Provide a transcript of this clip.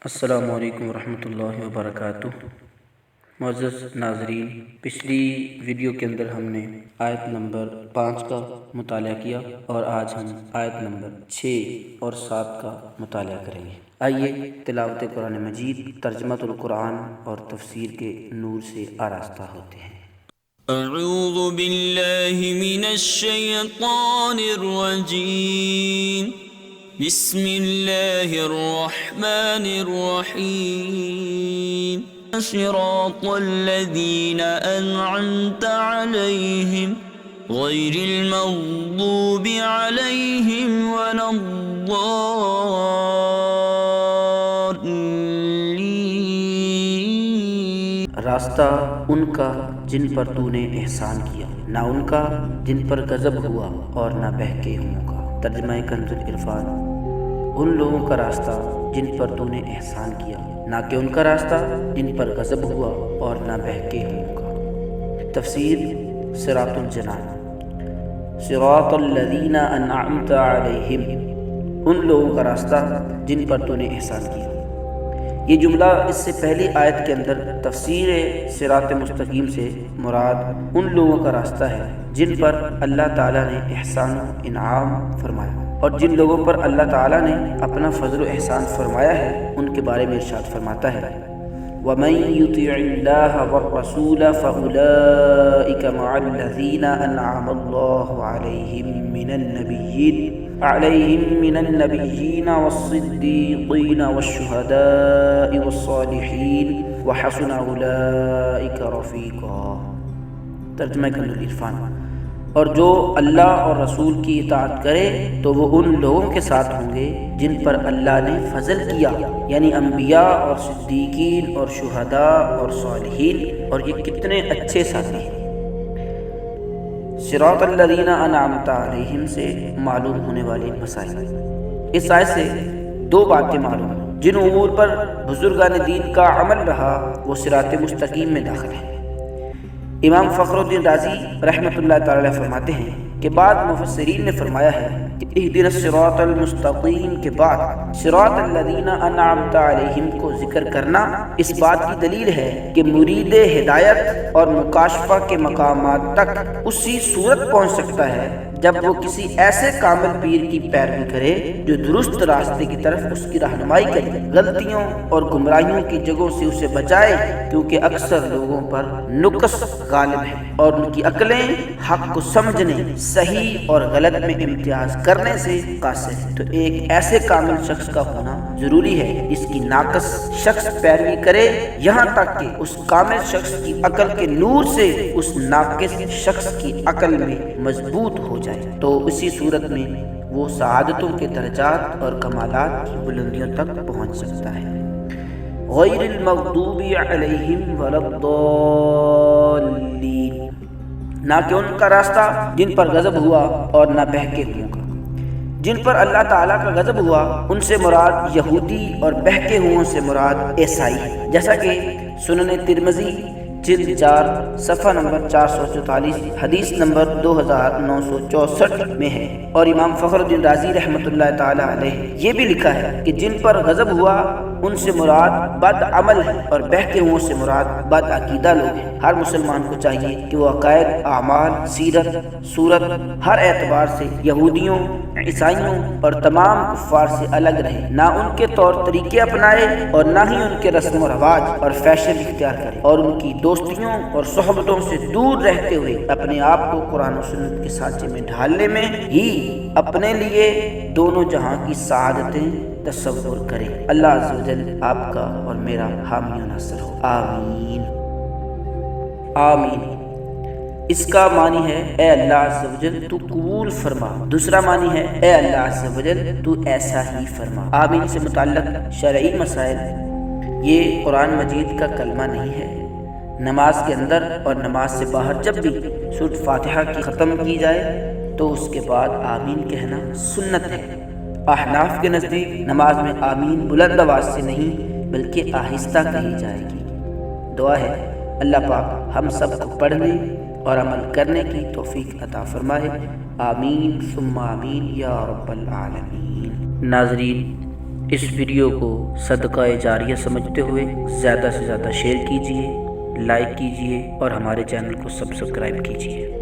السلام علیکم ورحمۃ اللہ وبرکاتہ۔ معزز ناظرین، پچھلی ویڈیو کے اندر ہم نے آیت نمبر 5 کا مطالعہ کیا اور آج ہم آیت نمبر 6 اور 7 کا مطالعہ کریں گے۔ آئیے تلاوت قرآن مجید، ترجمۃ القرآن اور تفسیر کے نور سے آراستہ ہوتے ہیں۔ اعوذ باللہ من الشیطان الرجیم، بسم اللہ الرحمن الرحیم۔ صراط الذین انعمت علیہم غیر المغضوب علیہم ولا الضالین۔ راستہ ان کا جن پر تو نے احسان کیا، نہ ان کا جن پر غضب ہوا اور نہ بہکے ہوں کا۔ ترجمہ کنز العرفان۔ ان لوگوں کا راستہ جن پر تو نے احسان کیا، نہ کہ ان کا راستہ جن پر غضب ہوا اور نہ بہکے ہوں کا۔ تفسیر صراط الجنان۔ صراط الذین انعمت علیہم، ان لوگوں کا راستہ جن پر تو نے احسان کیا۔ یہ جملہ اس سے پہلی آیت کے اندر تفسیر صراط مستقیم سے مراد ان لوگوں کا راستہ ہے جن پر اللہ تعالیٰ نے احسان و انعام فرمایا، اور جن لوگوں پر اللہ تعالیٰ نے اپنا فضل و احسان فرمایا ہے ان کے بارے میں ارشاد فرماتا ہے، وَمَن يُطِعِ اللَّهَ وَالرَّسُولَ فَأُولَئِكَ مَعَ الَّذِينَ أَنْعَمَ اللَّهُ عَلَيْهِم مِّنَ النَّبِيِّينَ وَالصِّدِّيقِينَ وَالشُّهَدَاءِ وَالصَّالِحِينَ وَحَسُنَ أُولَئِكَ رَفِيقًا۔ ترجمہ کنز العرفان۔ اور جو اللہ اور رسول کی اطاعت کرے تو وہ ان لوگوں کے ساتھ ہوں گے جن پر اللہ نے فضل کیا، یعنی انبیاء اور صدیقین اور شہداء اور صالحین، اور یہ کتنے اچھے ساتھی ہیں۔ صراط الذین انعمت علیہم سے معلوم ہونے والے مسائل۔ اس آیت سے دو باتیں معلوم ہیں۔ جن امور پر بزرگان دین کا عمل رہا وہ صراط مستقیم میں داخل ہیں۔ امام فخر الدین رازی رحمۃ اللہ تعالی فرماتے ہیں کہ بعض مفسرین نے فرمایا ہے کہ اہدنا الصراط المستقیم کے بعد صراط الذین انعمت علیہم کو ذکر کرنا اس بات کی دلیل ہے کہ مرید ہدایت اور مکاشفہ کے مقامات تک اسی صورت پہنچ سکتا ہے جب وہ کسی ایسے کامل پیر کی پیروی کرے جو درست راستے کی طرف اس کی رہنمائی کرے، غلطیوں اور گمراہیوں کی جگہوں سے اسے بچائے، کیونکہ اکثر لوگوں پر نقص غالب ہے اور ان کی عقلیں حق کو سمجھنے، صحیح اور غلط میں امتیاز کرنے سے قاصر ہے۔ تو ایک ایسے کامل شخص کا ہونا ضروری ہے جس کی ناقص شخص پیروی کرے یہاں تک کہ اس کامل شخص کی عقل کے نور سے اس ناقص شخص کی عقل میں مضبوط ہو جائے، تو اسی صورت میں وہ سعادتوں کے درجات اور کمالات کی بلندیوں تک پہنچ سکتا ہے۔ غیر المغضوب علیہم ولا الضالین، نہ کہ ان کا راستہ جن پر غضب ہوا اور نہ بہکے ہوں کا۔ جن پر اللہ تعالیٰ کا غضب ہوا ان سے مراد یہودی اور بہکے ہوں سے مراد عیسائی ہے، جیسا کہ سنن ترمذی جلد 4 صفحہ نمبر 444 حدیث نمبر 2964 میں ہے۔ اور امام فخر الدین رازی رحمۃ اللہ تعالی علیہ یہ بھی لکھا ہے کہ جن پر غضب ہوا ان سے مراد بد عمل ہے اور بہکے ہوں سے مراد بد عقیدہ لوگ ہیں۔ ہر مسلمان کو چاہیے کہ وہ عقائد، اعمال، سیرت، صورت ہر اعتبار سے یہودیوں، عیسائیوں اور تمام کفار سے الگ رہے، نہ ان کے طور طریقے اپنائے اور نہ ہی ان کے رسم و رواج اور فیشن اختیار کرے، اور ان کی دوستیوں اور صحبتوں سے دور رہتے ہوئے اپنے آپ کو قرآن و سنت کے سانچے میں ڈھالنے میں ہی اپنے لیے دونوں جہاں کی سعادتیں تصور کرے۔ اللہ عز و جل آپ کا اور میرا حامی و ناصر ہو، آمین آمین۔ اس کا معنی ہے اے اللہ عز و جل تو قبول فرما، دوسرا معنی ہے اے اللہ عز و جل تو ایسا ہی فرما۔ آمین سے متعلق شرعی مسائل۔ یہ قرآن مجید کا کلمہ نہیں ہے۔ نماز کے اندر اور نماز سے باہر جب بھی سورۃ فاتحہ کی ختم کی جائے تو اس کے بعد آمین کہنا سنت ہے۔ احناف کے نزدیک نماز میں آمین بلند آواز سے نہیں بلکہ آہستہ کہی جائے گی۔ دعا ہے اللہ پاک ہم سب کو پڑھنے اور عمل کرنے کی توفیق عطا فرمائے، آمین ثم آمین یا رب العالمین۔ ناظرین، اس ویڈیو کو صدقہ جاریہ سمجھتے ہوئے زیادہ سے زیادہ شیئر کیجیے، لائک کیجیے اور ہمارے چینل کو سبسکرائب کیجیے۔